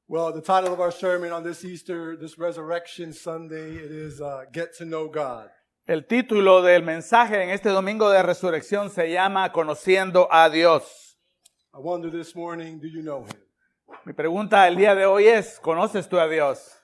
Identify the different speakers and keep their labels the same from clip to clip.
Speaker 1: Well, the title of our sermon on this Easter, this Resurrection Sunday, it is Get to Know God.
Speaker 2: El título del mensaje en este domingo de resurrección se llama Conociendo a Dios.
Speaker 1: I wonder this morning, do you know Him?
Speaker 2: Mi pregunta el día de hoy es, ¿conoces tú a Dios?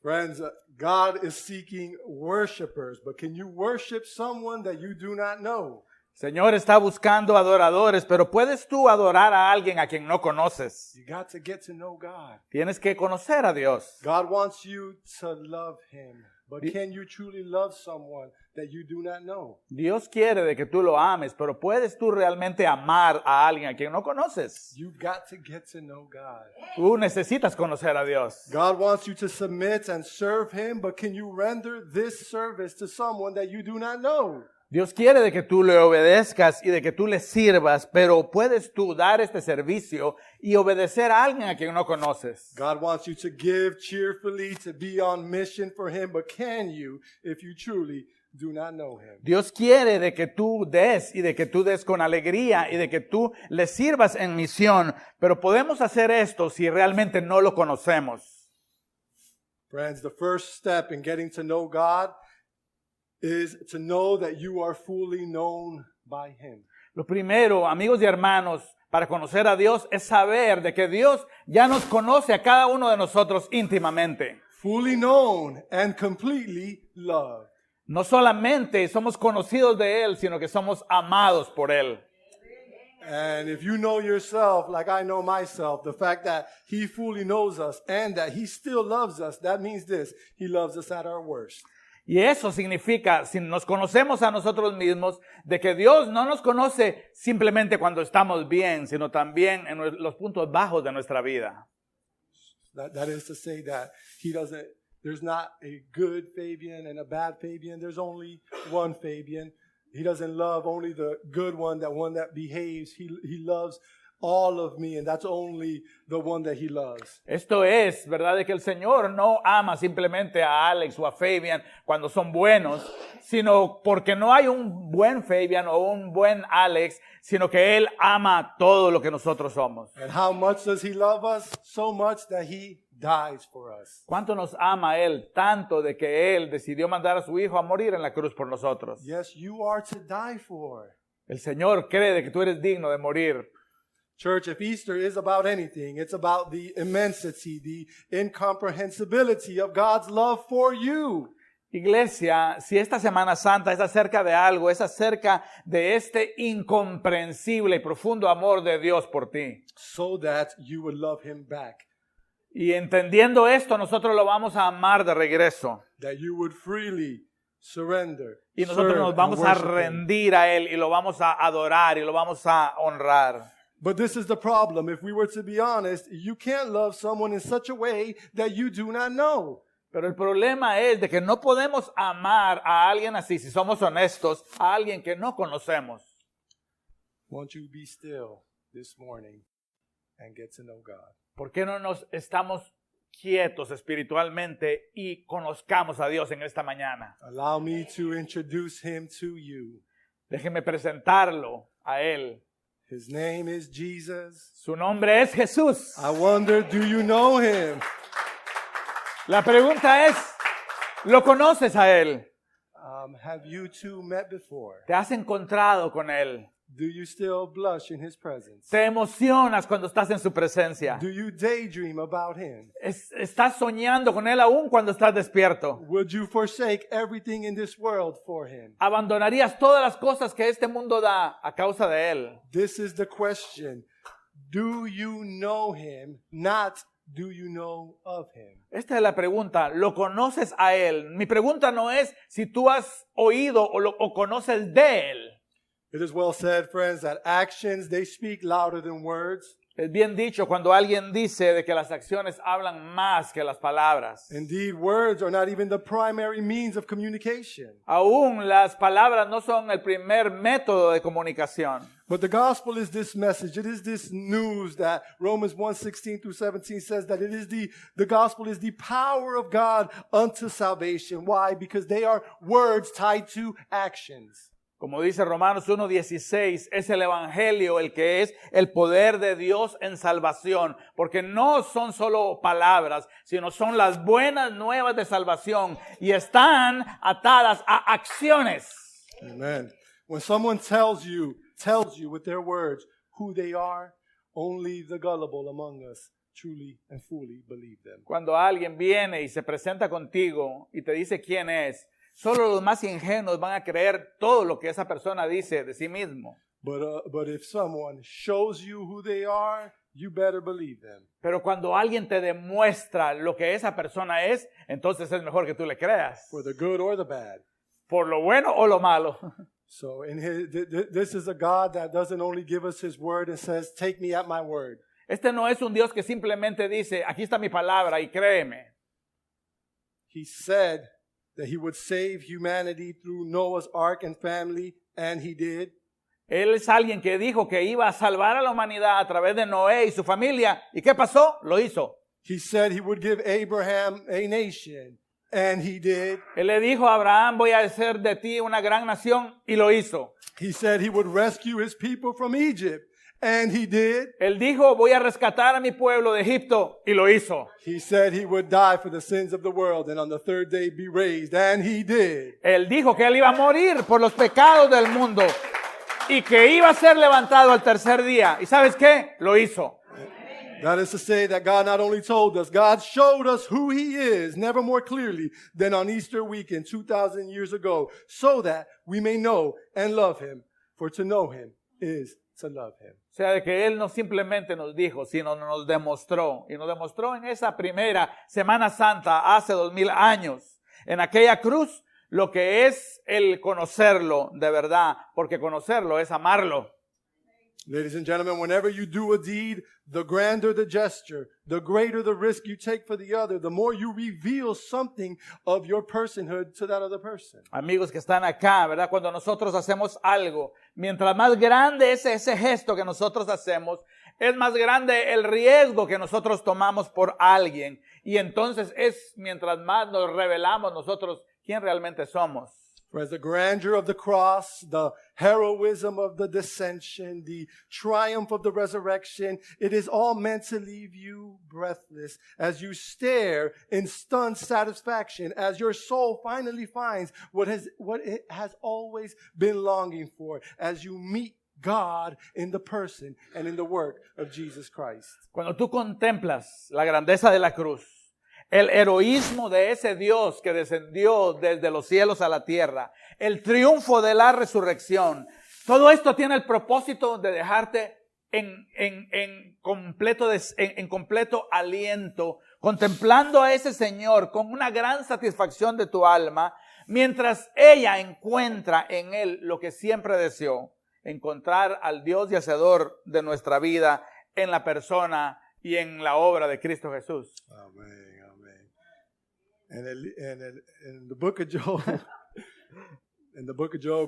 Speaker 1: Friends, God is seeking worshipers, but can you worship someone that you do not know?
Speaker 2: Señor está buscando adoradores, pero ¿puedes tú adorar a alguien a quien no conoces?
Speaker 1: You got to get to know God.
Speaker 2: Tienes que conocer a Dios.
Speaker 1: God wants you to love Him, but can you truly love someone that you do not know?
Speaker 2: Dios quiere de que tú lo ames, pero ¿puedes tú realmente amar a alguien a quien no conoces?
Speaker 1: You've got to get to know God.
Speaker 2: Tú necesitas conocer a Dios.
Speaker 1: God wants you to submit and serve Him, but can you render this service to someone that you do not know?
Speaker 2: Dios quiere de que tú le obedezcas y de que tú le sirvas, pero ¿puedes tú dar este servicio y obedecer a alguien a quien no conoces?
Speaker 1: God wants you to give cheerfully, to be on mission for Him, but can you if you truly do not know Him?
Speaker 2: Dios quiere de que tú des y de que tú des con alegría y de que tú le sirvas en misión, pero podemos hacer esto si realmente no lo conocemos.
Speaker 1: Friends, the first step in getting to know God is to know that you are fully known by Him.
Speaker 2: Lo primero, amigos y hermanos, para conocer a Dios es saber de que Dios ya nos conoce a cada uno de nosotros íntimamente.
Speaker 1: Fully known and completely loved.
Speaker 2: No solamente somos conocidos de Él, sino que somos amados por Él.
Speaker 1: And if you know yourself like I know myself, the fact that He fully knows us and that He still loves us, that means this: He loves us at our worst.
Speaker 2: Y eso significa, si nos conocemos a nosotros mismos, de que Dios no nos conoce simplemente cuando estamos bien, sino también en los puntos bajos de nuestra vida.
Speaker 1: That is to say that He doesn't, there's not a good Fabian and a bad Fabian. There's only one Fabian. He doesn't love only the good one that behaves. He loves all of me, and that's only the one that He loves.
Speaker 2: Esto es, ¿verdad? De que el Señor no ama simplemente a Alex o a Fabian cuando son buenos, sino porque no hay un buen Fabian o un buen Alex, sino que Él ama todo lo que nosotros somos.
Speaker 1: And how much does He love us? So much that He dies for us.
Speaker 2: ¿Cuánto nos ama Él? Tanto de que Él decidió mandar a su Hijo a morir en la cruz por nosotros.
Speaker 1: Yes, you are to die for.
Speaker 2: El Señor cree de que tú eres digno de morir.
Speaker 1: Church, if Easter is about anything, it's about the immensity, the incomprehensibility of God's love for you.
Speaker 2: Iglesia, si esta Semana Santa es acerca de algo, es acerca de este incomprensible y profundo amor de Dios por ti.
Speaker 1: So that you would love Him back.
Speaker 2: Y entendiendo esto, nosotros lo vamos a amar de regreso.
Speaker 1: That you would freely surrender.
Speaker 2: Y nosotros
Speaker 1: serve,
Speaker 2: nos vamos
Speaker 1: and
Speaker 2: a
Speaker 1: worship Him.
Speaker 2: rendir a Él y lo vamos a adorar y lo vamos a honrar.
Speaker 1: But this is the problem. If we were to be honest, you can't love someone in such a way that you do not know.
Speaker 2: Pero el problema es de que no podemos amar a alguien así, si somos honestos, a alguien que no conocemos.
Speaker 1: Won't you be still this morning and get to know God?
Speaker 2: ¿Por qué no nos estamos quietos espiritualmente y conozcamos a Dios en esta mañana?
Speaker 1: Allow me to introduce Him to you.
Speaker 2: Déjenme presentarlo a Él.
Speaker 1: His name is Jesus.
Speaker 2: Su nombre es Jesús.
Speaker 1: I wonder, do you know Him?
Speaker 2: La pregunta es, ¿lo conoces a Él?
Speaker 1: Have you two met before?
Speaker 2: ¿Te has encontrado con Él?
Speaker 1: Do you still blush in His presence?
Speaker 2: ¿Te emocionas cuando estás en su presencia?
Speaker 1: Do you daydream about Him?
Speaker 2: ¿Estás soñando con Él aún cuando estás despierto?
Speaker 1: Would you forsake everything in this world for Him?
Speaker 2: ¿Abandonarías todas las cosas que este mundo da a causa de Él?
Speaker 1: This is the question. Do you know Him? Not do you know of Him?
Speaker 2: Esta es la pregunta. ¿Lo conoces a Él? Mi pregunta no es si tú has oído o conoces de Él.
Speaker 1: It is well said, friends, that actions, they speak louder than words.
Speaker 2: Es bien dicho cuando alguien dice de que las acciones hablan más que las palabras.
Speaker 1: Indeed, words are not even the primary means of communication.
Speaker 2: Aún las palabras no son el primer método de comunicación.
Speaker 1: But the gospel is this message. It is this news that Romans 1:16 through 17 says that it is the gospel is the power of God unto salvation. Why? Because they are words tied to actions.
Speaker 2: Como dice Romanos 1:16, es el evangelio el que es el poder de Dios en salvación, porque no son solo palabras, sino son las buenas nuevas de salvación y están atadas a acciones.
Speaker 1: Amen. When someone tells you with their words who they are, only the gullible among us truly and fully believe them.
Speaker 2: Cuando alguien viene y se presenta contigo y te dice quién es, solo los más ingenuos van a creer todo lo que esa persona dice de sí mismo.
Speaker 1: But if someone shows you who they are, you better believe them.
Speaker 2: Pero cuando alguien te demuestra lo que esa persona es, entonces es mejor que tú le creas.
Speaker 1: For the good or the bad.
Speaker 2: Por lo bueno o lo malo.
Speaker 1: So this is a God that doesn't only give us his word and says, take me at my word.
Speaker 2: Este no es un Dios que simplemente dice, aquí está mi palabra y créeme.
Speaker 1: He said that he would save humanity through Noah's ark and family, and he did.
Speaker 2: Él es alguien que dijo que iba a salvar a la humanidad a través de Noé y su familia. ¿Y qué pasó? Lo hizo.
Speaker 1: He said he would give Abraham a nation, and he did.
Speaker 2: Él le dijo a Abraham, voy a hacer de ti una gran nación, y lo hizo.
Speaker 1: He said he would rescue his people from Egypt, and he did.
Speaker 2: Él dijo, voy a rescatar a mi pueblo de Egipto, y lo hizo.
Speaker 1: He said he would die for the sins of the world and on the third day be raised, and he did.
Speaker 2: Él dijo que él iba a morir por los pecados del mundo y que iba a ser levantado al tercer día. ¿Y sabes qué? Lo hizo.
Speaker 1: That is to say that God not only told us, God showed us who he is never more clearly than on Easter weekend 2,000 years ago, so that we may know and love him. For to know him is to love him.
Speaker 2: O sea, de que él no simplemente nos dijo, sino nos demostró. Y nos demostró en esa primera Semana Santa hace 2000 años, en aquella cruz, lo que es el conocerlo de verdad, porque conocerlo es amarlo.
Speaker 1: Ladies and gentlemen, whenever you do a deed, the grander the gesture, the greater the risk you take for the other, the more you reveal something of your personhood to that other person.
Speaker 2: Amigos que están acá, ¿verdad? Cuando nosotros hacemos algo, mientras más grande es ese gesto que nosotros hacemos, es más grande el riesgo que nosotros tomamos por alguien. Y entonces es mientras más nos revelamos nosotros quién realmente somos.
Speaker 1: For as the grandeur of the cross, the heroism of the dissension, the triumph of the resurrection, it is all meant to leave you breathless as you stare in stunned satisfaction as your soul finally finds what it has always been longing for as you meet God in the person and in the work of Jesus Christ.
Speaker 2: Cuando tú contemplas la grandeza de la cruz, el heroísmo de ese Dios que descendió desde los cielos a la tierra, el triunfo de la resurrección, todo esto tiene el propósito de dejarte en completo aliento, contemplando a ese Señor con una gran satisfacción de tu alma, mientras ella encuentra en Él lo que siempre deseó, encontrar al Dios y Hacedor de nuestra vida en la persona y en la obra de Cristo Jesús.
Speaker 1: Amen. And in the book of Job,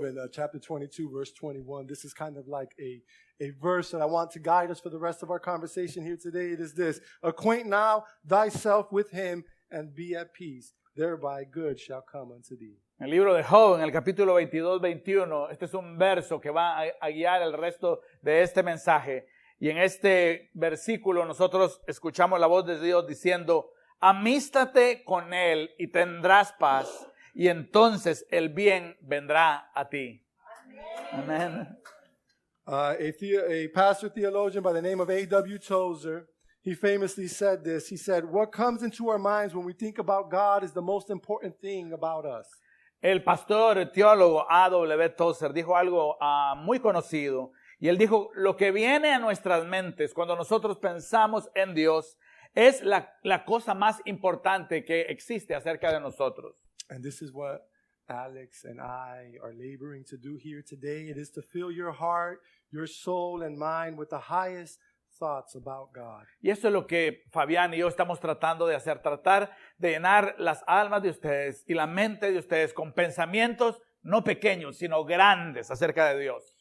Speaker 1: in chapter 22, verse 21, this is kind of like a verse that I want to guide us for the rest of our conversation here today. It is this: acquaint now thyself with him and be at peace. Thereby good shall come unto thee.
Speaker 2: En el libro de Job, en el capítulo 22-21, este es un verso que va a guiar el resto de este mensaje. Y en este versículo nosotros escuchamos la voz de Dios diciendo: amístate con él y tendrás paz, y entonces el bien vendrá a ti. Amén.
Speaker 1: A pastor theologian by the name of A.W. Tozer, he famously said this. He said, what comes into our minds when we think about God is the most important thing about us.
Speaker 2: El pastor teólogo A.W. Tozer dijo algo muy conocido, y él dijo, lo que viene a nuestras mentes cuando nosotros pensamos en Dios es la cosa más importante que existe acerca de nosotros.
Speaker 1: And this is what Alex and I are laboring to do here today. It is to fill your heart, your soul, and mind with the highest thoughts about God.
Speaker 2: Y eso es lo que Fabián y yo estamos tratando de hacer, tratar de llenar las almas de ustedes y la mente de ustedes con pensamientos no pequeños, sino grandes acerca de Dios.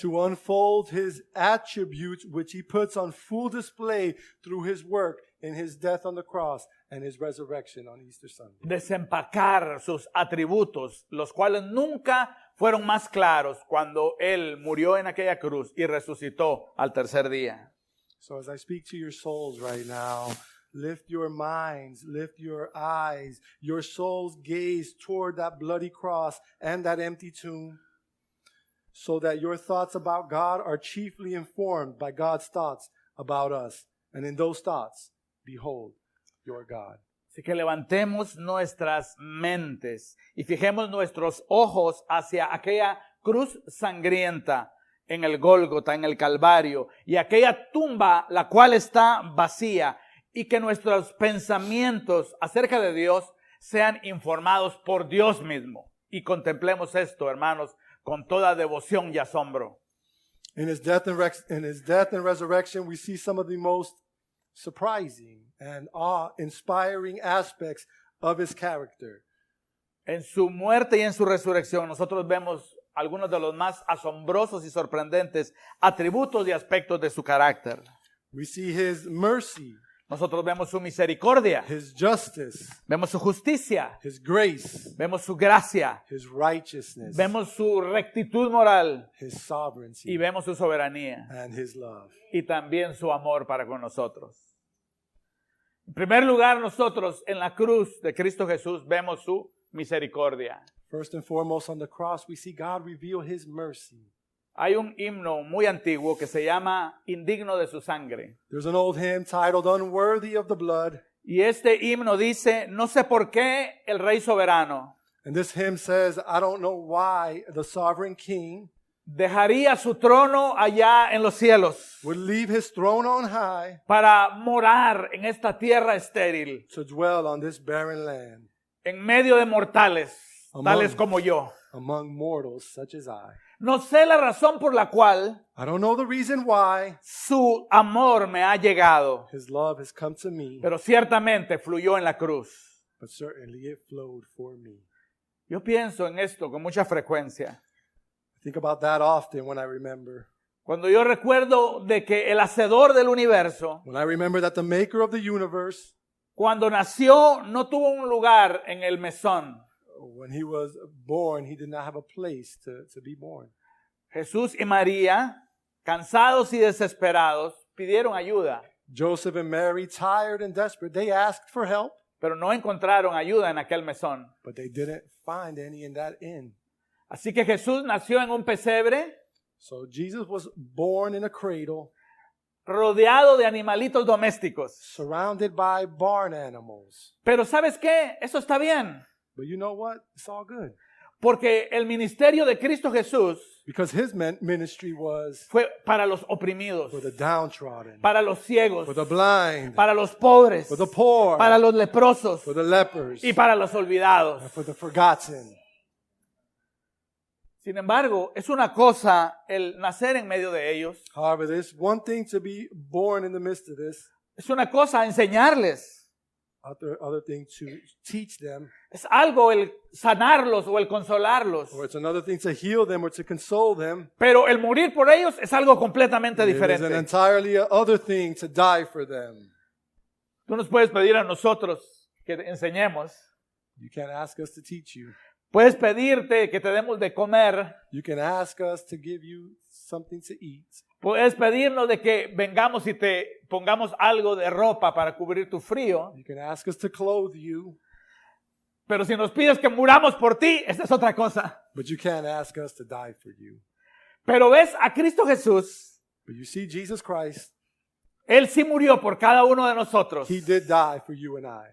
Speaker 1: To unfold his attributes, which he puts on full display through his work in his death on the cross and his resurrection on Easter Sunday.
Speaker 2: Desempacar sus atributos, los cuales nunca fueron más claros cuando Él murió en aquella cruz y resucitó al tercer día.
Speaker 1: So as I speak to your souls right now, lift your minds, lift your eyes, your souls gaze toward that bloody cross and that empty tomb, so that your thoughts about God are chiefly informed by God's thoughts about us. And in those thoughts, behold your God.
Speaker 2: Así que levantemos nuestras mentes y fijemos nuestros ojos hacia aquella cruz sangrienta en el Gólgota, en el Calvario, y aquella tumba la cual está vacía, y que nuestros pensamientos acerca de Dios sean informados por Dios mismo. Y contemplemos esto, hermanos, con toda devoción y asombro.
Speaker 1: In his death and resurrection, we see some of the most surprising and awe-inspiring aspects of his character.
Speaker 2: En su muerte y en su resurrección, nosotros vemos algunos de los más asombrosos y sorprendentes atributos y aspectos de su carácter.
Speaker 1: We see his mercy,
Speaker 2: Nosotros vemos su misericordia,
Speaker 1: his justice,
Speaker 2: vemos su justicia,
Speaker 1: his grace,
Speaker 2: vemos su gracia,
Speaker 1: his righteousness,
Speaker 2: vemos su rectitud moral
Speaker 1: his sovereignty,
Speaker 2: y vemos su soberanía
Speaker 1: and his love.
Speaker 2: y también su amor para con nosotros. En primer lugar, nosotros en la cruz de Cristo Jesús vemos su misericordia.
Speaker 1: First and foremost, on the cross, we see God reveal his mercy.
Speaker 2: Hay un himno muy antiguo que se llama Indigno de su sangre.
Speaker 1: There's an old hymn titled Unworthy of the Blood.
Speaker 2: Y este himno dice, no sé por qué el Rey soberano
Speaker 1: And this hymn says, I don't know why the sovereign king
Speaker 2: dejaría su trono allá en los cielos
Speaker 1: would leave his throne on high
Speaker 2: para morar en esta tierra estéril,
Speaker 1: to dwell on this barren land
Speaker 2: en medio de mortales, tales como yo.
Speaker 1: among mortals such as I.
Speaker 2: No sé la razón por la cual
Speaker 1: I don't know the reason why
Speaker 2: su amor me ha llegado,
Speaker 1: his love has come to me,
Speaker 2: pero ciertamente fluyó en la cruz.
Speaker 1: but certainly it flowed for me.
Speaker 2: Yo pienso en esto con mucha frecuencia.
Speaker 1: I think about that often when I remember.
Speaker 2: Cuando yo recuerdo de que el hacedor del universo,
Speaker 1: When I remember that the maker of the universe,
Speaker 2: cuando nació, no tuvo un lugar en el mesón.
Speaker 1: when he was born, he did not have a place to be born.
Speaker 2: Jesús y María, cansados y desesperados, pidieron ayuda,
Speaker 1: Joseph and Mary, tired and desperate, they asked for help,
Speaker 2: pero no encontraron ayuda en aquel mesón.
Speaker 1: but they didn't find any in that inn.
Speaker 2: Así que Jesús nació en un pesebre,
Speaker 1: So Jesus was born in a cradle,
Speaker 2: rodeado de animalitos domésticos.
Speaker 1: surrounded by barn animals.
Speaker 2: Pero ¿sabes qué? Eso está bien,
Speaker 1: But you know what? It's all good.
Speaker 2: porque el ministerio de Cristo Jesús
Speaker 1: Because his ministry was
Speaker 2: fue para los oprimidos,
Speaker 1: for the downtrodden,
Speaker 2: para los ciegos,
Speaker 1: for the blind,
Speaker 2: para los pobres,
Speaker 1: for the poor,
Speaker 2: para los leprosos
Speaker 1: for the lepers,
Speaker 2: y para los olvidados.
Speaker 1: and for the forgotten.
Speaker 2: Sin embargo, es una cosa el nacer en medio de ellos,
Speaker 1: However, there's one thing to be born in the midst of this,
Speaker 2: es una cosa enseñarles,
Speaker 1: other thing to teach them,
Speaker 2: es algo el sanarlos o el consolarlos,
Speaker 1: or it's another thing to heal them or to console them.
Speaker 2: pero el morir por ellos es algo completamente
Speaker 1: It is an
Speaker 2: diferente.
Speaker 1: entirely other thing to die for them.
Speaker 2: Tú nos puedes pedir a nosotros que enseñemos,
Speaker 1: You can't ask us to teach you.
Speaker 2: puedes pedirte que te demos de comer,
Speaker 1: You can ask us to give you something to eat.
Speaker 2: puedes pedirnos de que vengamos y te pongamos algo de ropa para cubrir tu frío,
Speaker 1: You can ask us to clothe you,
Speaker 2: pero si nos pides que muramos por ti, esta es otra cosa.
Speaker 1: but you can't ask us to die for you.
Speaker 2: Pero ves a Cristo Jesús,
Speaker 1: But you see, Jesus Christ,
Speaker 2: Él sí murió por cada uno de nosotros,
Speaker 1: he did die for you and I,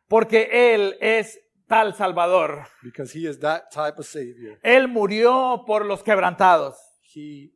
Speaker 2: porque Él es tal Salvador.
Speaker 1: because he is that type of Savior.
Speaker 2: Él murió por los quebrantados,
Speaker 1: He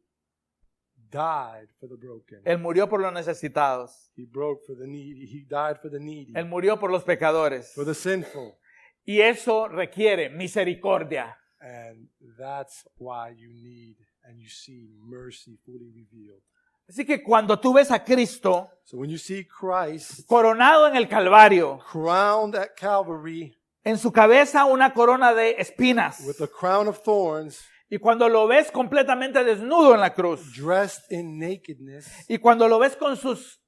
Speaker 1: died for the broken.
Speaker 2: Él murió por los necesitados,
Speaker 1: He broke for the needy. He died for the needy,
Speaker 2: Él murió por los pecadores.
Speaker 1: for the sinful.
Speaker 2: Y eso requiere misericordia.
Speaker 1: And that's why you need and you see mercy fully revealed.
Speaker 2: Así que cuando tú ves a Cristo
Speaker 1: So when you see Christ
Speaker 2: coronado en el Calvario,
Speaker 1: crowned at Calvary
Speaker 2: en su cabeza una corona de espinas,
Speaker 1: with a crown of thorns,
Speaker 2: y cuando lo ves completamente desnudo en la cruz,
Speaker 1: dressed in nakedness,
Speaker 2: y cuando lo ves con sus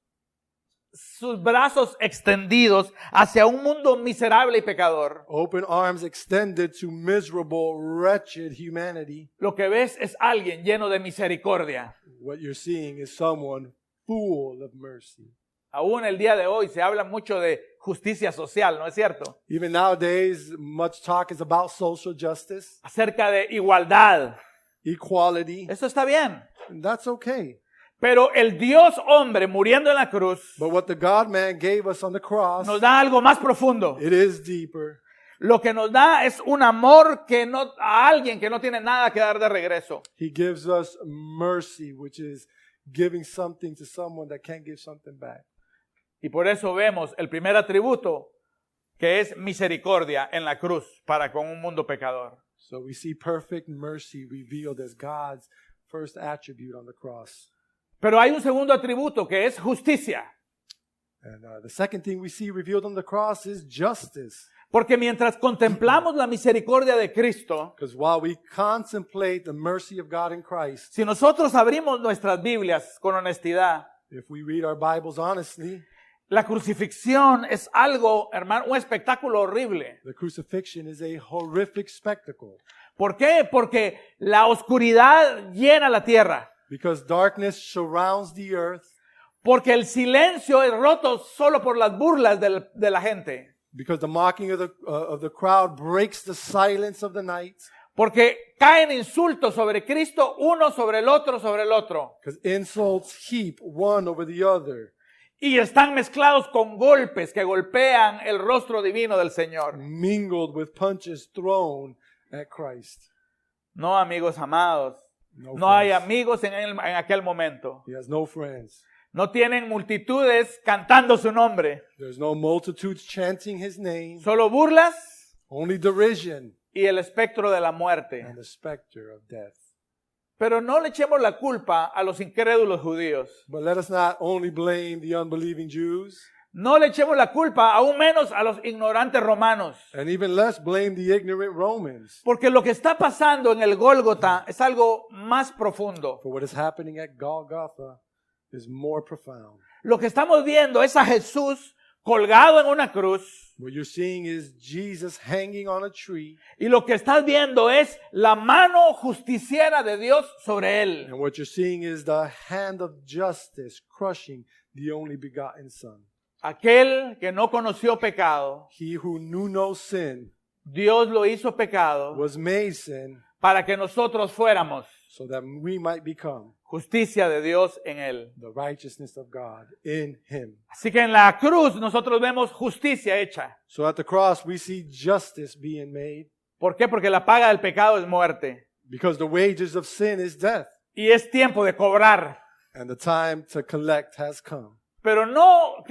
Speaker 2: sus brazos extendidos hacia un mundo miserable y pecador,
Speaker 1: Open arms extended to miserable, wretched humanity.
Speaker 2: lo que ves es alguien lleno de misericordia.
Speaker 1: What you're seeing is someone full of mercy.
Speaker 2: Aún el día de hoy se habla mucho de justicia social, ¿no es cierto?
Speaker 1: Even nowadays, much talk is about social justice,
Speaker 2: Acerca de igualdad.
Speaker 1: equality.
Speaker 2: Eso está bien.
Speaker 1: And that's okay.
Speaker 2: Pero el Dios hombre muriendo en la cruz
Speaker 1: But what the God-man gave us on the cross,
Speaker 2: nos da algo más profundo.
Speaker 1: it is deeper.
Speaker 2: Lo que nos da es un amor a alguien que no tiene nada que dar de regreso.
Speaker 1: He gives us mercy, which is giving something to someone that can't give something back.
Speaker 2: Y por eso vemos el primer atributo, que es misericordia en la cruz para con un mundo pecador.
Speaker 1: So we see perfect mercy revealed as God's first attribute on the cross.
Speaker 2: Pero hay un segundo atributo que es justicia.
Speaker 1: And the second thing we see revealed on the cross is justice.
Speaker 2: Porque mientras contemplamos la misericordia de Cristo,
Speaker 1: Because while we contemplate the mercy of God in Christ,
Speaker 2: si nosotros abrimos nuestras Biblias con honestidad,
Speaker 1: if we read our Bibles honestly,
Speaker 2: la crucifixión es algo, hermano, un espectáculo horrible.
Speaker 1: the crucifixion is a horrific spectacle.
Speaker 2: ¿Por qué? Porque la oscuridad llena la tierra.
Speaker 1: Because darkness surrounds the earth.
Speaker 2: Porque el silencio es roto solo por las burlas de la gente.
Speaker 1: Because the mocking of the crowd breaks the silence of the night.
Speaker 2: Porque caen insultos sobre Cristo, uno sobre el otro, sobre el otro.
Speaker 1: Because insults heap one over the other.
Speaker 2: Y están mezclados con golpes que golpean el rostro divino del Señor.
Speaker 1: Mingled with punches thrown at Christ.
Speaker 2: No, amigos amados.
Speaker 1: No
Speaker 2: No hay
Speaker 1: friends.
Speaker 2: amigos en aquel momento.
Speaker 1: He has no friends.
Speaker 2: No tienen multitudes cantando su nombre.
Speaker 1: There's no multitudes chanting his name.
Speaker 2: Solo burlas
Speaker 1: Only derision
Speaker 2: y el espectro de la muerte.
Speaker 1: and the specter of death.
Speaker 2: Pero no le echemos la culpa a los incrédulos judíos.
Speaker 1: But let us not only blame the unbelieving Jews,
Speaker 2: No le echemos la culpa, aún menos a los ignorantes romanos.
Speaker 1: and even less blame the ignorant Romans
Speaker 2: Porque lo que está pasando en el Gólgota es algo más profundo.
Speaker 1: for what is happening at Golgotha is more profound.
Speaker 2: Lo que estamos viendo es a Jesús colgado en una cruz.
Speaker 1: What you're seeing is Jesus hanging on a tree,
Speaker 2: Y lo que estás viendo es la mano justiciera de Dios sobre él.
Speaker 1: and what you're seeing is the hand of justice crushing the only begotten Son.
Speaker 2: Aquel que no conoció pecado,
Speaker 1: He who knew no sin
Speaker 2: Dios lo hizo pecado
Speaker 1: was made sin
Speaker 2: para que nosotros fuéramos
Speaker 1: so that we might become
Speaker 2: justicia de Dios en él.
Speaker 1: the righteousness of God in him.
Speaker 2: Así que en la cruz nosotros vemos justicia hecha.
Speaker 1: So at the cross we see justice being made
Speaker 2: ¿Por qué? Porque la paga del pecado es muerte.
Speaker 1: because the wages of sin is death,
Speaker 2: Y es tiempo de cobrar.
Speaker 1: and the time to collect has come.
Speaker 2: Pero no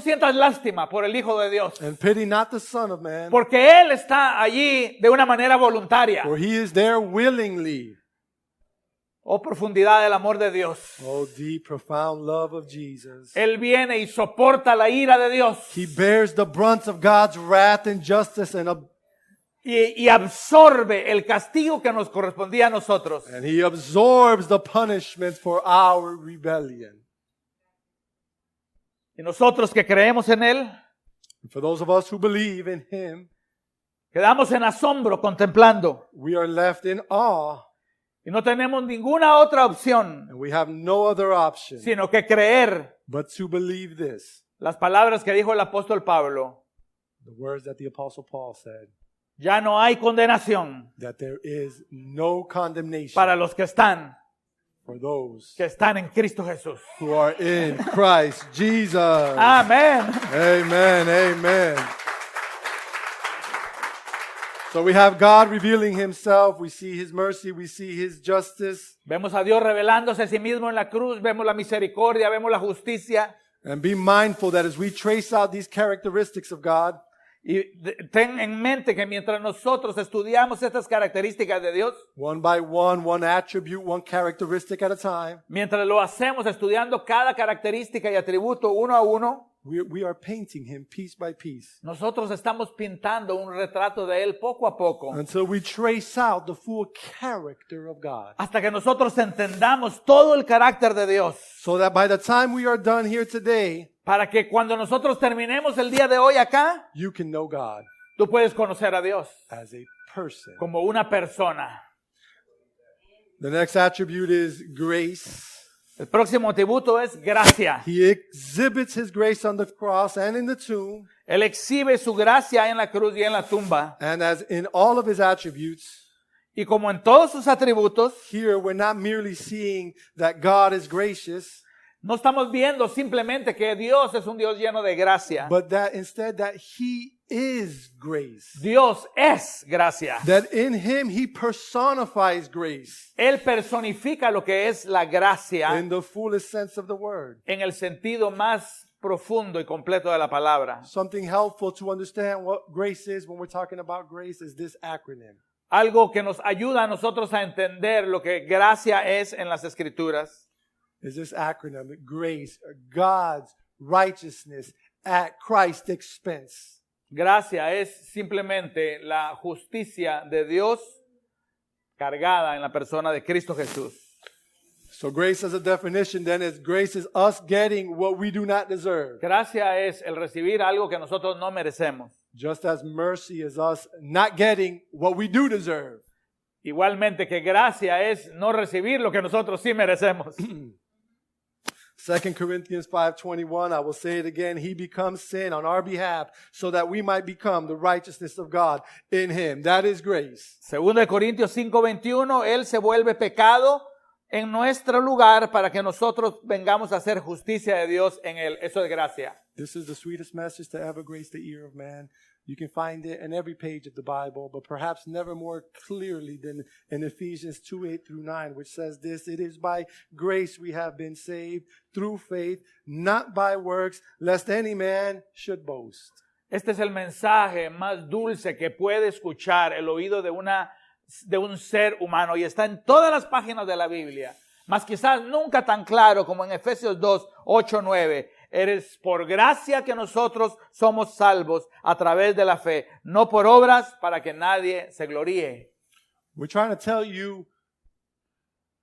Speaker 2: sientas lástima por el Hijo de Dios.
Speaker 1: And pity not the Son of Man,
Speaker 2: Porque Él está allí de una manera voluntaria.
Speaker 1: for he is there willingly.
Speaker 2: Oh, profundidad del amor de Dios.
Speaker 1: Oh, deep, profound love of Jesus.
Speaker 2: Él viene y soporta la ira de Dios.
Speaker 1: He bears the brunt of God's wrath and justice,
Speaker 2: Y absorbe el castigo que nos correspondía a nosotros.
Speaker 1: and he absorbs the punishment for our rebellion.
Speaker 2: Y nosotros que creemos en Él,
Speaker 1: And for those of us who believe in him,
Speaker 2: quedamos en asombro contemplando.
Speaker 1: we are left in awe,
Speaker 2: Y no tenemos ninguna otra opción,
Speaker 1: and we have no other option
Speaker 2: sino que creer
Speaker 1: but to believe this.
Speaker 2: las palabras que dijo el apóstol Pablo.
Speaker 1: The words that the Apostle Paul said,
Speaker 2: Ya no hay condenación
Speaker 1: that there is no condemnation
Speaker 2: para los que están
Speaker 1: for those
Speaker 2: en Cristo Jesús.
Speaker 1: who are in Christ Jesus.
Speaker 2: Amén.
Speaker 1: Amen, amen. So we have God revealing himself, we see his mercy, we see his justice,
Speaker 2: Vemos a Dios revelándose a sí mismo en la cruz, vemos la misericordia, vemos la justicia.
Speaker 1: and be mindful that as we trace out these characteristics of God,
Speaker 2: Y ten en mente que mientras nosotros estudiamos estas características de Dios,
Speaker 1: one by one attribute, one characteristic at a time,
Speaker 2: mientras lo hacemos estudiando cada característica y atributo uno a uno,
Speaker 1: we are painting him piece by piece
Speaker 2: nosotros estamos pintando un retrato de Él poco a poco,
Speaker 1: until we trace out the full character of God.
Speaker 2: hasta que nosotros entendamos todo el carácter de Dios,
Speaker 1: So that by the time we are done here today,
Speaker 2: para que cuando nosotros terminemos el día de hoy acá,
Speaker 1: you can know God
Speaker 2: tú puedes conocer a Dios
Speaker 1: as a person.
Speaker 2: como una persona.
Speaker 1: The next attribute is grace.
Speaker 2: El próximo atributo es gracia.
Speaker 1: He exhibits his grace on the cross and in the tomb.
Speaker 2: Él exhibe su gracia en la cruz y en la tumba.
Speaker 1: And as in all of his attributes,
Speaker 2: Y como en todos sus atributos,
Speaker 1: here we're not merely seeing that God is gracious,
Speaker 2: no estamos viendo simplemente que Dios es un Dios lleno de gracia.
Speaker 1: but that instead that he is grace.
Speaker 2: Dios es gracia.
Speaker 1: That in him he personifies grace
Speaker 2: Él personifica lo que es la gracia
Speaker 1: in the fullest sense of the word.
Speaker 2: en el sentido más profundo y completo de la palabra.
Speaker 1: Something helpful to understand what grace is when we're talking about grace is this acronym.
Speaker 2: Algo que nos ayuda a nosotros a entender lo que gracia es en las Escrituras.
Speaker 1: Is this acronym, grace, God's righteousness at Christ's expense.
Speaker 2: Gracia es simplemente la justicia de Dios cargada en la persona de Cristo Jesús.
Speaker 1: So grace as a definition then is grace is us getting what we do not deserve.
Speaker 2: Gracia es el recibir algo que nosotros no merecemos.
Speaker 1: Just as mercy is us not getting what we do deserve.
Speaker 2: Igualmente que gracia es no recibir lo que nosotros sí merecemos.
Speaker 1: 2 Corinthians 5:21, I will say it again, he becomes sin on our behalf so that we might become the righteousness of God in him. That is grace.
Speaker 2: 2 Corintios 5:21, Él se vuelve pecado en nuestro lugar para que nosotros vengamos a hacer justicia de Dios en Él. Eso es gracia.
Speaker 1: This is the sweetest message to ever grace the ear of man. You can find it in every page of the Bible, but perhaps never more clearly than in Ephesians 2:8-9, which says this, it is by grace we have been saved through faith, not by works, lest any man should boast.
Speaker 2: Este es el mensaje más dulce que puede escuchar el oído de un ser humano y está en todas las páginas de la Biblia, mas quizás nunca tan claro como en Efesios 2:8-9. Eres por gracia que nosotros somos salvos a través de la fe, no por obras para que nadie se gloríe.
Speaker 1: We're trying to tell you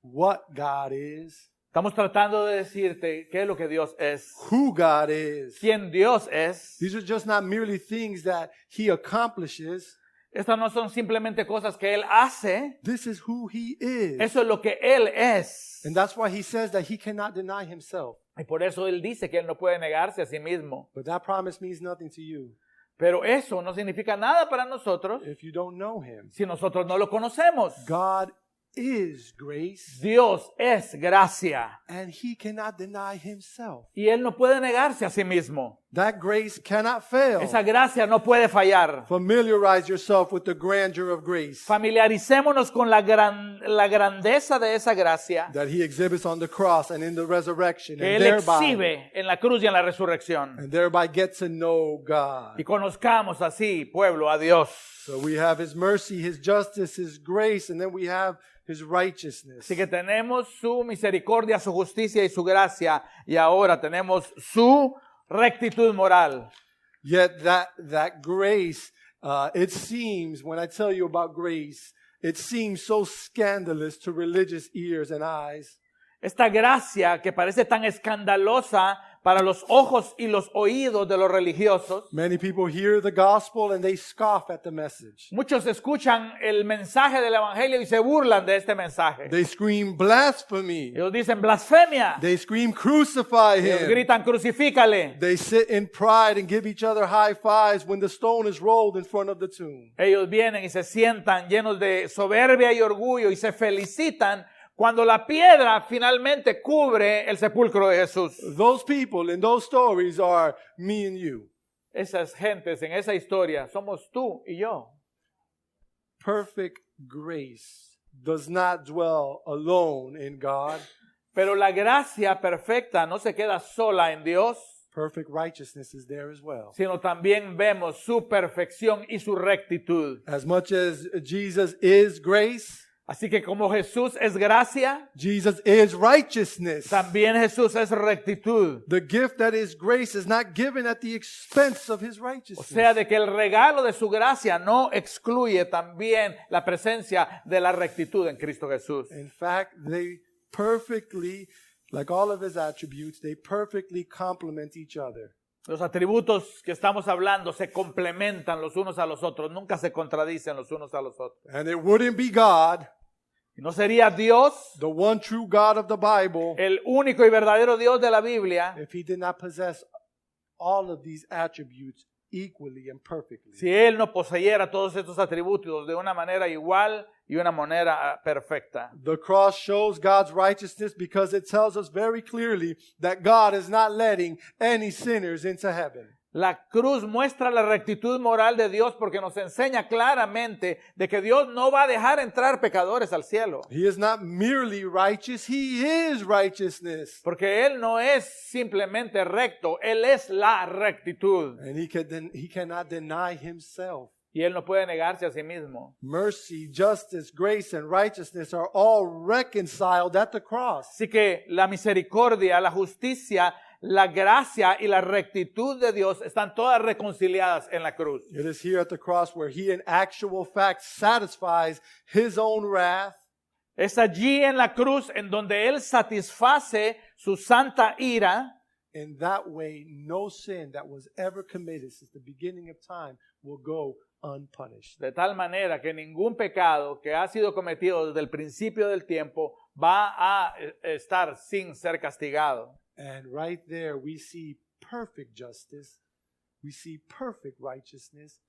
Speaker 1: what God is,
Speaker 2: Estamos tratando de decirte qué es lo que Dios es,
Speaker 1: who God is.
Speaker 2: quién Dios es.
Speaker 1: These are just not merely things that he accomplishes.
Speaker 2: Estas no son simplemente cosas que Él hace,
Speaker 1: This is who he is.
Speaker 2: eso es lo que Él es.
Speaker 1: And that's why he says that he cannot deny himself.
Speaker 2: Y por eso Él dice que Él no puede negarse a sí mismo.
Speaker 1: But that promise means nothing to you
Speaker 2: Pero eso no significa nada para nosotros
Speaker 1: if you don't know him.
Speaker 2: si nosotros no lo conocemos.
Speaker 1: God is grace,
Speaker 2: Dios es gracia
Speaker 1: and he cannot deny himself.
Speaker 2: y Él no puede negarse a sí mismo.
Speaker 1: That grace cannot fail.
Speaker 2: Esa gracia no puede fallar.
Speaker 1: Familiarize yourself with the grandeur of grace
Speaker 2: Familiaricémonos con la grandeza de esa gracia
Speaker 1: that he exhibits on the cross and in the resurrection,
Speaker 2: que
Speaker 1: and
Speaker 2: Él exhibe en la cruz y en la resurrección.
Speaker 1: thereby get to know God.
Speaker 2: Y conozcamos así, pueblo, a Dios.
Speaker 1: So we have his mercy, his justice, his grace, and then we have his righteousness.
Speaker 2: Así que tenemos su misericordia, su justicia y su gracia. Y ahora tenemos su rectitud moral.
Speaker 1: Yet that grace, it seems, when I tell you about grace, it seems so scandalous to religious ears and eyes.
Speaker 2: Esta gracia que parece tan escandalosa para los ojos y los oídos de los religiosos.
Speaker 1: Many people hear the gospel and they scoff at the message.
Speaker 2: Muchos escuchan el mensaje del evangelio y se burlan de este mensaje.
Speaker 1: They scream blasphemy.
Speaker 2: Ellos dicen blasfemia.
Speaker 1: They scream crucify
Speaker 2: Ellos
Speaker 1: him.
Speaker 2: gritan crucifícale.
Speaker 1: They sit in pride and give each other high fives when the stone is rolled in front of the tomb.
Speaker 2: Ellos vienen y se sientan llenos de soberbia y orgullo y se felicitan cuando la piedra finalmente cubre el sepulcro de Jesús.
Speaker 1: Those people in those stories are me and you.
Speaker 2: Esas gentes en esa historia somos tú y yo.
Speaker 1: Perfect grace does not dwell alone in God.
Speaker 2: Pero la gracia perfecta no se queda sola en Dios,
Speaker 1: Perfect righteousness is there as well.
Speaker 2: sino también vemos su perfección y su rectitud.
Speaker 1: As much as Jesus is grace,
Speaker 2: Así que como Jesús es gracia,
Speaker 1: Jesus is righteousness.
Speaker 2: también Jesús es rectitud.
Speaker 1: The gift that is grace is not given at the expense of his
Speaker 2: O
Speaker 1: righteousness.
Speaker 2: sea, de que el regalo de su gracia no excluye también la presencia de la rectitud en Cristo Jesús.
Speaker 1: In fact, they perfectly Like all of his attributes, they perfectly complement each other.
Speaker 2: Los atributos que estamos hablando se complementan los unos a los otros, nunca se contradicen los unos a los otros.
Speaker 1: And it wouldn't be God,
Speaker 2: ¿Y no sería Dios,
Speaker 1: the one true God of the Bible,
Speaker 2: el único y verdadero Dios de la Biblia,
Speaker 1: if he did not possess all of these attributes equally and perfectly?
Speaker 2: si Él no poseyera todos estos atributos de una manera igual y una manera perfecta?
Speaker 1: The cross shows God's righteousness because it tells us very clearly that God is not letting any sinners into heaven.
Speaker 2: La cruz muestra la rectitud moral de Dios porque nos enseña claramente de que Dios no va a dejar entrar pecadores al cielo.
Speaker 1: He is not merely righteous, he is righteousness.
Speaker 2: Porque Él no es simplemente recto, Él es la rectitud.
Speaker 1: And he cannot deny himself.
Speaker 2: Y Él no puede negarse a sí mismo.
Speaker 1: Mercy, justice, grace, and righteousness are all reconciled at the cross.
Speaker 2: Así que la misericordia, la justicia, la gracia y la rectitud de Dios están todas reconciliadas en la cruz.
Speaker 1: It is here at the cross where he in actual fact satisfies his own wrath.
Speaker 2: Es allí en la cruz en donde Él satisface su santa ira.
Speaker 1: In that way, no sin that was ever committed since the beginning of time will go unpunished.
Speaker 2: De tal manera que ningún pecado que ha sido cometido desde el principio del tiempo va a estar sin ser castigado.
Speaker 1: And right there we see perfect justice, we see perfect righteousness,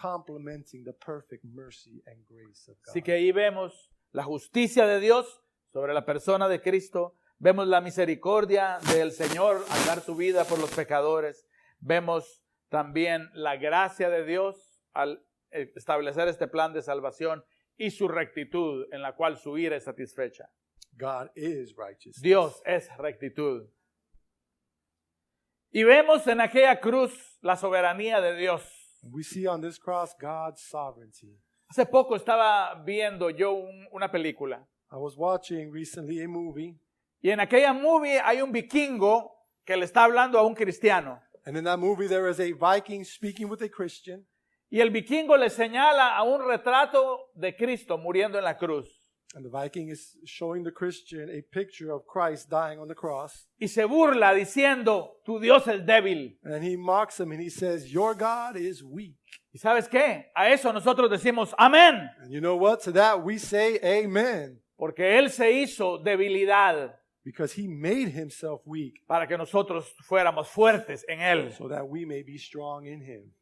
Speaker 1: complementing the perfect mercy and grace of God.
Speaker 2: Así que ahí vemos la justicia de Dios sobre la persona de Cristo, vemos la misericordia del Señor al dar su vida por los pecadores, vemos también la gracia de Dios al establecer este plan de salvación y su rectitud en la cual su ira es satisfecha.
Speaker 1: God is righteous.
Speaker 2: Dios es rectitud. Y vemos en aquella cruz la soberanía de Dios.
Speaker 1: We see on this cross God's sovereignty.
Speaker 2: Hace poco estaba viendo yo una película.
Speaker 1: I was watching recently a movie,
Speaker 2: Y en aquella movie hay un vikingo que le está hablando a un cristiano.
Speaker 1: and in that movie there is a Viking speaking with a Christian,
Speaker 2: Y el vikingo le señala a un retrato de Cristo muriendo en la cruz.
Speaker 1: and the Viking is showing the Christian a picture of Christ dying on the cross,
Speaker 2: Y se burla diciendo, tu Dios es débil.
Speaker 1: and he mocks him and he says, "Your God is weak."
Speaker 2: ¿Y sabes qué? A eso nosotros decimos, amén.
Speaker 1: And you know what? To that we say amen,
Speaker 2: Porque Él se hizo debilidad
Speaker 1: because he made himself weak
Speaker 2: para que nosotros fuéramos fuertes en Él.
Speaker 1: so that we may be strong in him.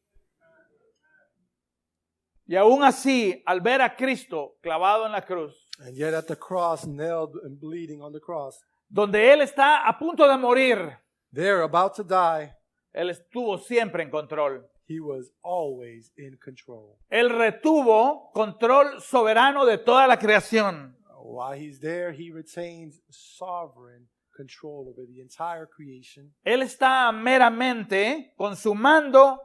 Speaker 2: Y aún así, al ver a Cristo clavado en la cruz,
Speaker 1: And yet at the cross, nailed and bleeding on the cross,
Speaker 2: donde Él está a punto de morir,
Speaker 1: there about to die,
Speaker 2: Él estuvo siempre en control.
Speaker 1: he was always in control.
Speaker 2: Él retuvo control soberano de toda la creación.
Speaker 1: While he's there, he retains sovereign control over the entire creation.
Speaker 2: Él está meramente consumando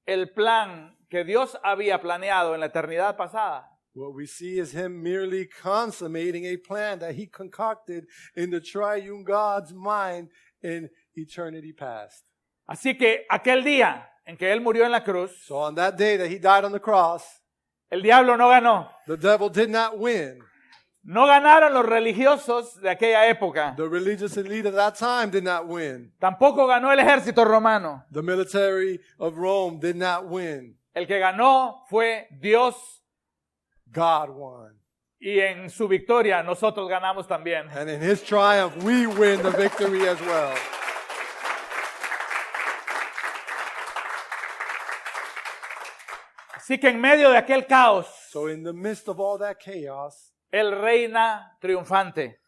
Speaker 2: el plan que Dios había planeado en la eternidad pasada.
Speaker 1: What we see is him merely consummating a plan that he concocted in the triune God's mind in eternity past.
Speaker 2: Así que aquel día en que Él murió en la cruz,
Speaker 1: So on that day that he died on the cross,
Speaker 2: el diablo no ganó.
Speaker 1: the devil did not win.
Speaker 2: No ganaron los religiosos de aquella época.
Speaker 1: The religious elite of that time did not win.
Speaker 2: Tampoco ganó el ejército romano.
Speaker 1: The military of Rome did not win.
Speaker 2: El que ganó fue Dios,
Speaker 1: God won.
Speaker 2: y en su victoria nosotros ganamos también.
Speaker 1: And in his triumph, we win the victory as well.
Speaker 2: Así que en medio de aquel caos,
Speaker 1: So in the midst of all that chaos,
Speaker 2: Él reina triunfante.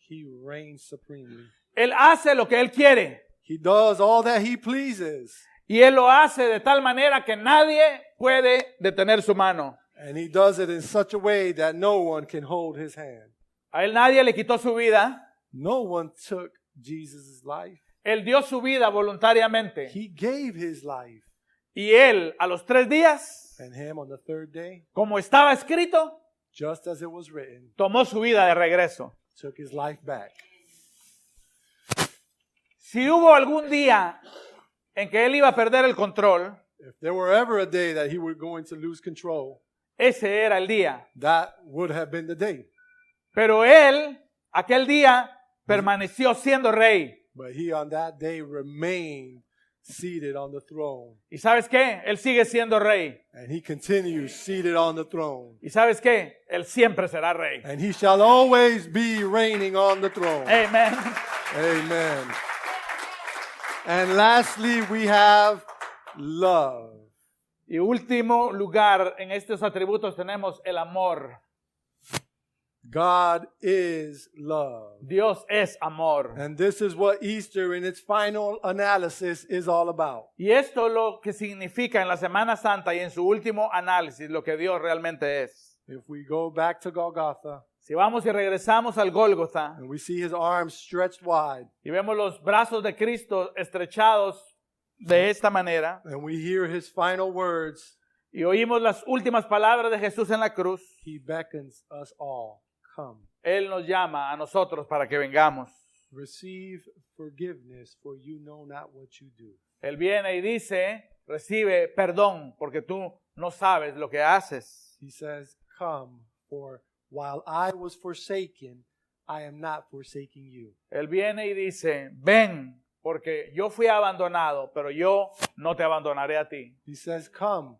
Speaker 1: he reigns supremely.
Speaker 2: Él hace lo que Él quiere.
Speaker 1: He does all that he pleases.
Speaker 2: Y Él lo hace de tal manera que nadie puede detener su mano.
Speaker 1: And he does it in such a way that no one can hold his hand.
Speaker 2: A Él nadie le quitó su vida.
Speaker 1: No one took Jesus' life.
Speaker 2: Él dio su vida voluntariamente.
Speaker 1: He gave his life.
Speaker 2: Y Él, a los 3 días,
Speaker 1: And him on the third day,
Speaker 2: como estaba escrito,
Speaker 1: just as it was written,
Speaker 2: tomó su vida de regreso.
Speaker 1: took his life back.
Speaker 2: Si hubo algún día en que Él iba a perder el control,
Speaker 1: If there were ever a day that he were going to lose control,
Speaker 2: ese era el día.
Speaker 1: that would have been the day.
Speaker 2: Pero Él, aquel día, permaneció siendo rey.
Speaker 1: But he on that day remained seated on the throne.
Speaker 2: ¿Y sabes qué? Él sigue siendo rey.
Speaker 1: And he continues seated on the throne.
Speaker 2: ¿Y sabes qué? Él siempre será rey.
Speaker 1: And he shall always be reigning on the throne.
Speaker 2: Amén.
Speaker 1: Amen. And lastly, we have love.
Speaker 2: Y último lugar, en estos atributos tenemos el amor.
Speaker 1: God is love.
Speaker 2: Dios es amor.
Speaker 1: And this is what Easter in its final analysis is all about.
Speaker 2: Y esto es lo que significa en la Semana Santa y en su último análisis lo que Dios realmente es.
Speaker 1: If we go back to Golgotha
Speaker 2: Si vamos y regresamos al Gólgota
Speaker 1: and we see his arms stretched wide
Speaker 2: y vemos los brazos de Cristo estrechados de esta manera
Speaker 1: and we hear his final words,
Speaker 2: y oímos las últimas palabras de Jesús en la cruz,
Speaker 1: he beckons us all, come,
Speaker 2: Él nos llama a nosotros para que vengamos.
Speaker 1: receive forgiveness, for you know not what you do.
Speaker 2: Él viene y dice, recibe perdón porque tú no sabes lo que haces.
Speaker 1: He says, come, for while I was forsaken, I am not forsaking you.
Speaker 2: Él viene y dice, ven, porque yo fui abandonado, pero yo no te abandonaré a ti.
Speaker 1: He says, come,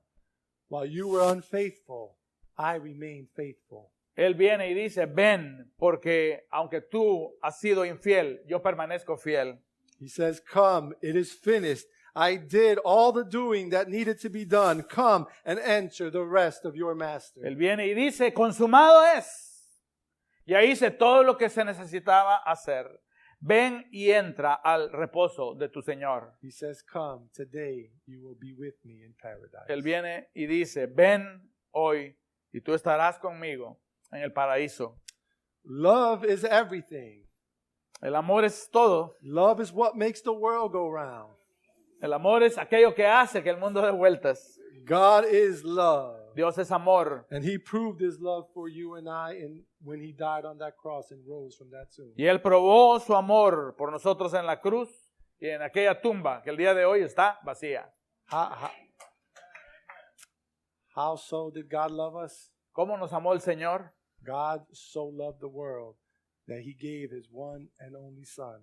Speaker 1: while you were unfaithful, I remain faithful.
Speaker 2: Él viene y dice, ven, porque aunque tú has sido infiel, yo permanezco fiel.
Speaker 1: He says, come, it is finished. I did all the doing that needed to be done. Come and enter the rest of your master.
Speaker 2: Él viene y dice, consumado es. Ya hice todo lo que se necesitaba hacer. Ven y entra al reposo de tu Señor.
Speaker 1: He says, come, today you will be with me in paradise.
Speaker 2: Él viene y dice, ven hoy y tú estarás conmigo en el paraíso.
Speaker 1: Love is everything.
Speaker 2: El amor es todo.
Speaker 1: Love is what makes the world go round.
Speaker 2: El amor es aquello que hace que el mundo dé vueltas.
Speaker 1: God is love.
Speaker 2: Dios es amor.
Speaker 1: And he proved his love for you and I when he died on that cross and rose from that tomb.
Speaker 2: Y Él probó su amor por nosotros en la cruz y en aquella tumba que el día de hoy está vacía.
Speaker 1: How so did God love us?
Speaker 2: ¿Cómo nos amó el Señor?
Speaker 1: God so loved the world that he gave his one and only Son,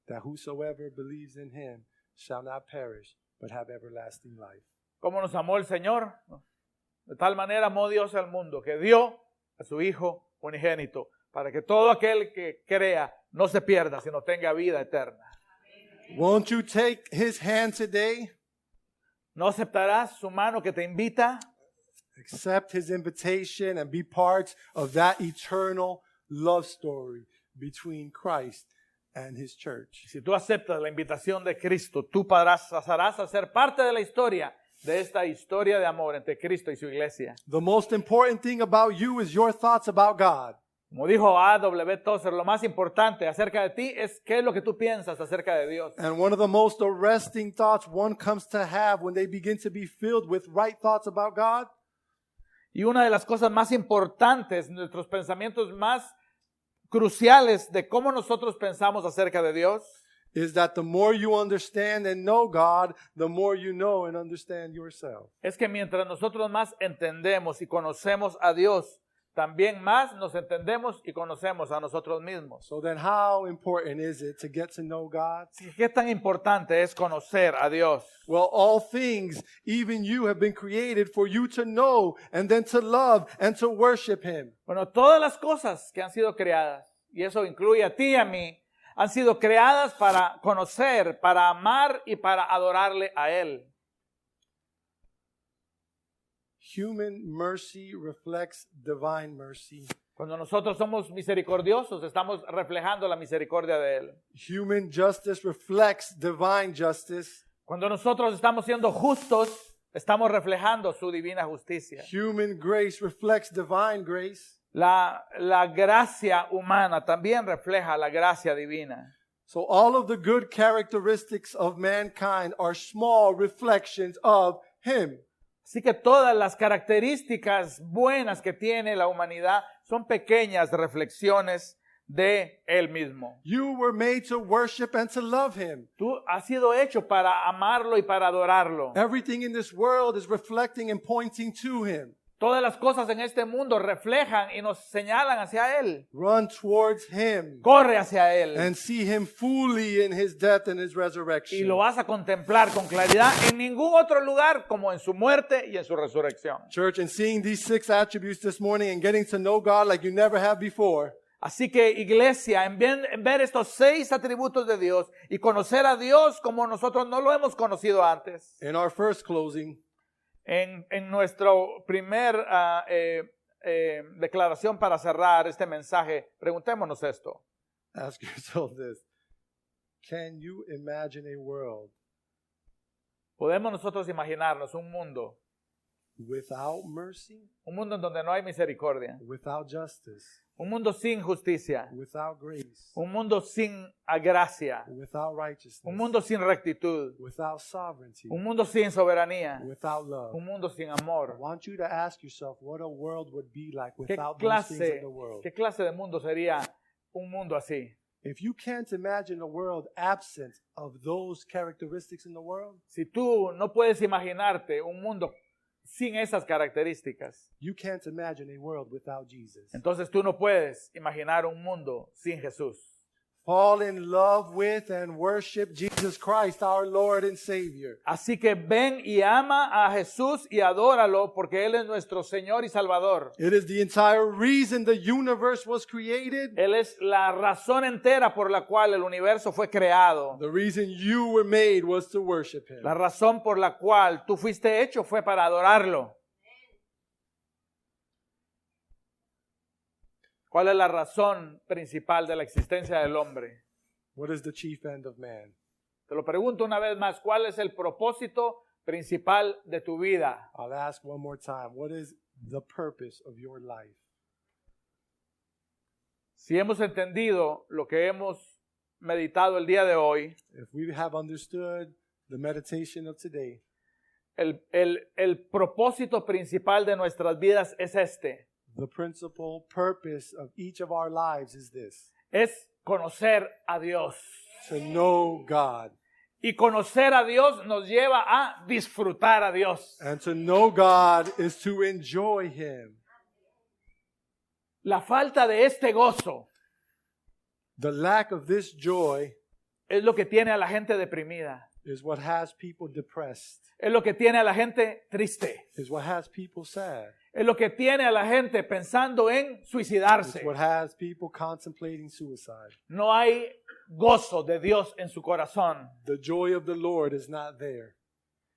Speaker 1: that whosoever believes in him shall not perish, but have everlasting life.
Speaker 2: ¿Cómo nos amó el Señor? De tal manera amó Dios al mundo que dio a su Hijo unigénito para que todo aquel que crea no se pierda, sino tenga vida eterna.
Speaker 1: Won't you take his hand today?
Speaker 2: ¿No aceptarás su mano que te invita?
Speaker 1: Accept his invitation and be part of that eternal love story between Christ and his church.
Speaker 2: Si tú aceptas la invitación de Cristo, tú pasarás a ser parte de la historia de esta historia de amor entre Cristo y su iglesia.
Speaker 1: The most important thing about you is your thoughts about God.
Speaker 2: Como dijo A.W. Tozer, lo más importante acerca de ti es qué es lo que tú piensas acerca de Dios.
Speaker 1: And one of the most arresting thoughts one comes to have when they begin to be filled with right thoughts about God
Speaker 2: Y una de las cosas más importantes, nuestros pensamientos más cruciales de cómo nosotros pensamos acerca de Dios,
Speaker 1: is that the more you understand and know God, the more you know and understand yourself.
Speaker 2: es que mientras nosotros más entendemos y conocemos a Dios, también más nos entendemos y conocemos a nosotros mismos.
Speaker 1: So then how important is it to get to know God?
Speaker 2: Así que, ¿qué tan importante es conocer a Dios?
Speaker 1: Well, all things, even you, have been created for you to know and then to love and to worship him.
Speaker 2: Bueno, todas las cosas que han sido creadas, y eso incluye a ti y a mí, han sido creadas para conocer, para amar y para adorarle a Él.
Speaker 1: Human mercy reflects divine mercy.
Speaker 2: Cuando nosotros somos misericordiosos, estamos reflejando la misericordia de Él.
Speaker 1: Human justice reflects divine justice.
Speaker 2: Cuando nosotros estamos siendo justos, estamos reflejando su divina justicia.
Speaker 1: Human grace reflects divine grace.
Speaker 2: La gracia humana también refleja la gracia divina.
Speaker 1: So all of the good characteristics of mankind are small reflections of him.
Speaker 2: Así que todas las características buenas que tiene la humanidad son pequeñas reflexiones de Él mismo.
Speaker 1: You were made to worship and to love him.
Speaker 2: Tú has sido hecho para amarlo y para adorarlo.
Speaker 1: Everything in this world is reflecting and pointing to him.
Speaker 2: Todas las cosas en este mundo reflejan y nos señalan hacia Él.
Speaker 1: Run towards him
Speaker 2: Corre hacia Él.
Speaker 1: and see him fully in his death and his
Speaker 2: Y
Speaker 1: resurrection.
Speaker 2: lo vas a contemplar con claridad en ningún otro lugar como en su muerte y en su resurrección.
Speaker 1: Church, and seeing these 6 attributes this morning and getting to know God like you never have before,
Speaker 2: Así que, iglesia, en ver estos 6 atributos de Dios y conocer a Dios como nosotros no lo hemos conocido antes,
Speaker 1: in our first closing,
Speaker 2: en nuestro primer declaración para cerrar este mensaje, preguntémonos esto.
Speaker 1: ask yourself this. Can you imagine a world
Speaker 2: ¿Podemos nosotros imaginarnos un mundo
Speaker 1: without mercy,
Speaker 2: en donde no hay misericordia,
Speaker 1: without justice,
Speaker 2: un mundo sin justicia,
Speaker 1: without grace,
Speaker 2: un mundo sin gracia,
Speaker 1: without righteousness,
Speaker 2: un mundo sin rectitud,
Speaker 1: without sovereignty,
Speaker 2: un mundo sin soberanía,
Speaker 1: without love?
Speaker 2: un mundo sin
Speaker 1: I
Speaker 2: amor?
Speaker 1: want you to ask yourself what a world would be like
Speaker 2: ¿Qué
Speaker 1: without those things in the world.
Speaker 2: ¿Qué clase de mundo sería un mundo así?
Speaker 1: If you can't imagine a world absent of those characteristics in the world,
Speaker 2: Si tú no puedes imaginarte un mundo sin esas características,
Speaker 1: you can't imagine a world without Jesus.
Speaker 2: entonces tú no puedes imaginar un mundo sin Jesús.
Speaker 1: Fall in love with and worship Jesus Christ, our Lord and Savior.
Speaker 2: Así que ven y ama a Jesús y adóralo porque Él es nuestro Señor y Salvador.
Speaker 1: It is the entire reason the universe was created.
Speaker 2: Él es la razón entera por la cual el universo fue creado.
Speaker 1: The reason you were made was to worship Him.
Speaker 2: La razón por la cual tú fuiste hecho fue para adorarlo. ¿Cuál es la razón principal de la existencia del hombre?
Speaker 1: What is the chief end of man?
Speaker 2: Te lo pregunto una vez más, ¿cuál es el propósito principal de tu vida?
Speaker 1: I'll ask one more time. What is the purpose of your life?
Speaker 2: Si hemos entendido lo que hemos meditado el día de hoy,
Speaker 1: If we have understood the meditation of today,
Speaker 2: el propósito principal de nuestras vidas es este.
Speaker 1: the principal purpose of each of our lives is this:
Speaker 2: Es conocer a Dios.
Speaker 1: to know God.
Speaker 2: Y conocer a Dios nos lleva a disfrutar a Dios.
Speaker 1: And to know God is to enjoy Him.
Speaker 2: La falta de este gozo
Speaker 1: The lack of this joy
Speaker 2: es lo que tiene a la gente deprimida.
Speaker 1: is what has people depressed,
Speaker 2: Es lo que tiene a la gente triste.
Speaker 1: is what has people sad,
Speaker 2: Es lo que tiene a la gente pensando en
Speaker 1: it's
Speaker 2: suicidarse.
Speaker 1: what has people contemplating suicide.
Speaker 2: No hay gozo de Dios en su corazón.
Speaker 1: The joy of the Lord is not there.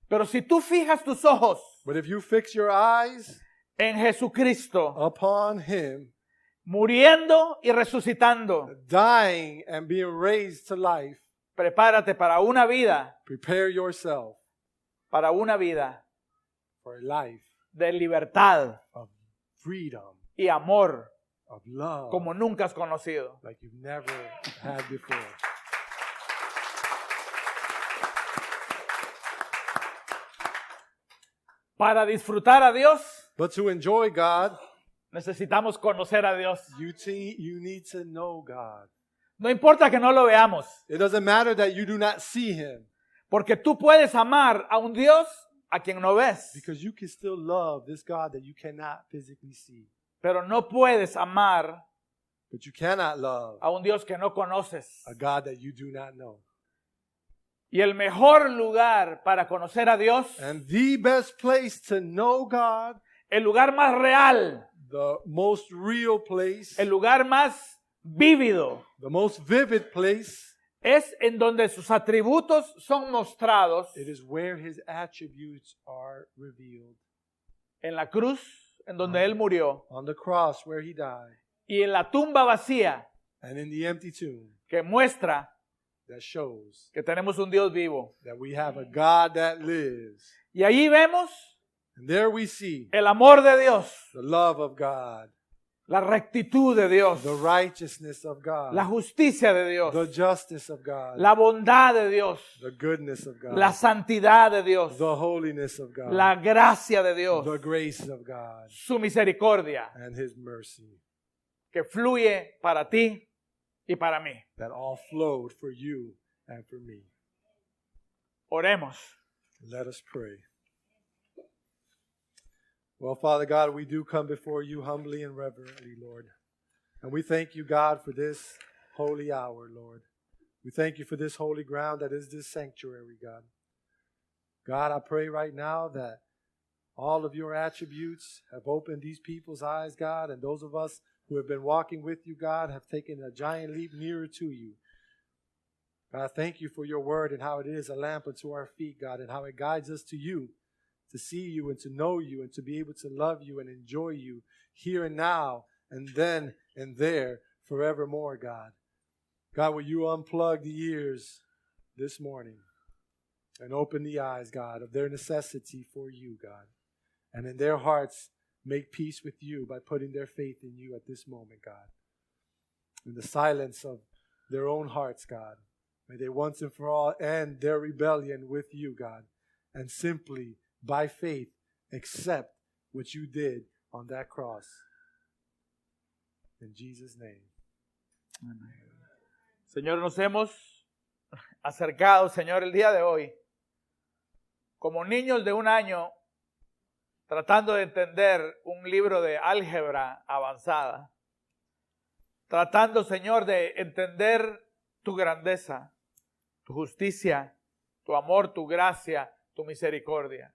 Speaker 2: Pero si tú fijas tus ojos
Speaker 1: But if you fix your eyes
Speaker 2: en Jesucristo,
Speaker 1: upon Him,
Speaker 2: muriendo y resucitando,
Speaker 1: dying and being raised to life,
Speaker 2: prepárate para una vida,
Speaker 1: prepare yourself for a life
Speaker 2: de libertad
Speaker 1: of freedom,
Speaker 2: y amor
Speaker 1: of love,
Speaker 2: como nunca has conocido.
Speaker 1: like you've never had before.
Speaker 2: Para disfrutar a Dios,
Speaker 1: But to enjoy God,
Speaker 2: necesitamos conocer a Dios.
Speaker 1: you need to know God.
Speaker 2: No importa que no lo veamos,
Speaker 1: It doesn't matter that you do not see Him,
Speaker 2: porque tú puedes amar a un Dios a quien no ves,
Speaker 1: because you can still love this God that you cannot physically see.
Speaker 2: pero no puedes amar
Speaker 1: But you cannot love
Speaker 2: a un Dios que no conoces.
Speaker 1: a God that you do not know.
Speaker 2: Y el mejor lugar para conocer a Dios,
Speaker 1: And the best place to know God,
Speaker 2: el lugar más real,
Speaker 1: the most real place,
Speaker 2: el lugar más vívido,
Speaker 1: the most vivid place,
Speaker 2: es en donde sus atributos son mostrados
Speaker 1: it is where His attributes are revealed.
Speaker 2: en la cruz, en donde Él murió,
Speaker 1: On the cross where He died,
Speaker 2: y en la tumba vacía
Speaker 1: and in the empty tomb
Speaker 2: que muestra
Speaker 1: that shows
Speaker 2: que tenemos un Dios vivo.
Speaker 1: that we have a God that lives.
Speaker 2: Y allí vemos
Speaker 1: And there we see
Speaker 2: el amor de Dios,
Speaker 1: the love of God,
Speaker 2: la rectitud de Dios,
Speaker 1: the righteousness of God,
Speaker 2: la justicia de Dios,
Speaker 1: the justice of God,
Speaker 2: la bondad de Dios,
Speaker 1: the goodness of God,
Speaker 2: la santidad de Dios,
Speaker 1: the holiness of God,
Speaker 2: la gracia de Dios,
Speaker 1: the grace of God,
Speaker 2: su misericordia
Speaker 1: and His mercy
Speaker 2: que fluye para ti y para mí.
Speaker 1: that all flowed for you and for me.
Speaker 2: Oremos.
Speaker 1: Let us pray. Well, Father God, we do come before you humbly and reverently, Lord. And we thank you, God, for this holy hour, Lord. We thank you for this holy ground that is this sanctuary, God. God, I pray right now that all of your attributes have opened these people's eyes, God, and those of us who have been walking with you, God, have taken a giant leap nearer to you. God, thank you for your word and how it is a lamp unto our feet, God, and how it guides us to you, to see you and to know you and to be able to love you and enjoy you here and now and then and there forevermore, God. God, will you unplug the ears this morning and open the eyes, God, of their necessity for you, God. And in their hearts, make peace with you by putting their faith in you at this moment, God. In the silence of their own hearts, God, may they once and for all end their rebellion with you, God, and simply, by faith, accept what you did on that cross. In Jesus' name.
Speaker 2: Señor, nos hemos acercado, Señor, el día de hoy, como niños de 1 año, tratando de entender un libro de álgebra avanzada, tratando, Señor, de entender tu grandeza, tu justicia, tu amor, tu gracia, tu misericordia.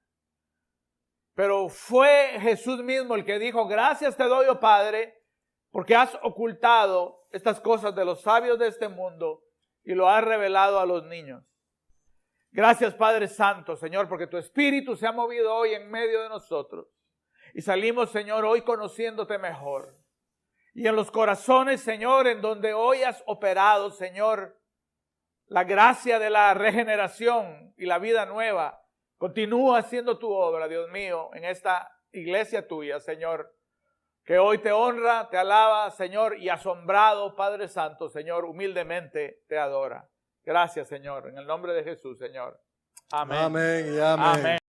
Speaker 2: Pero fue Jesús mismo el que dijo, gracias te doy, oh Padre, porque has ocultado estas cosas de los sabios de este mundo y lo has revelado a los niños. Gracias, Padre Santo, Señor, porque tu Espíritu se ha movido hoy en medio de nosotros. Y salimos, Señor, hoy conociéndote mejor. Y en los corazones, Señor, en donde hoy has operado, Señor, la gracia de la regeneración y la vida nueva, continúa haciendo tu obra, Dios mío, en esta iglesia tuya, Señor, que hoy te honra, te alaba, Señor, y asombrado, Padre Santo, Señor, humildemente te adora. Gracias, Señor, en el nombre de Jesús, Señor. Amén.
Speaker 1: Amén y amén.
Speaker 2: Amén.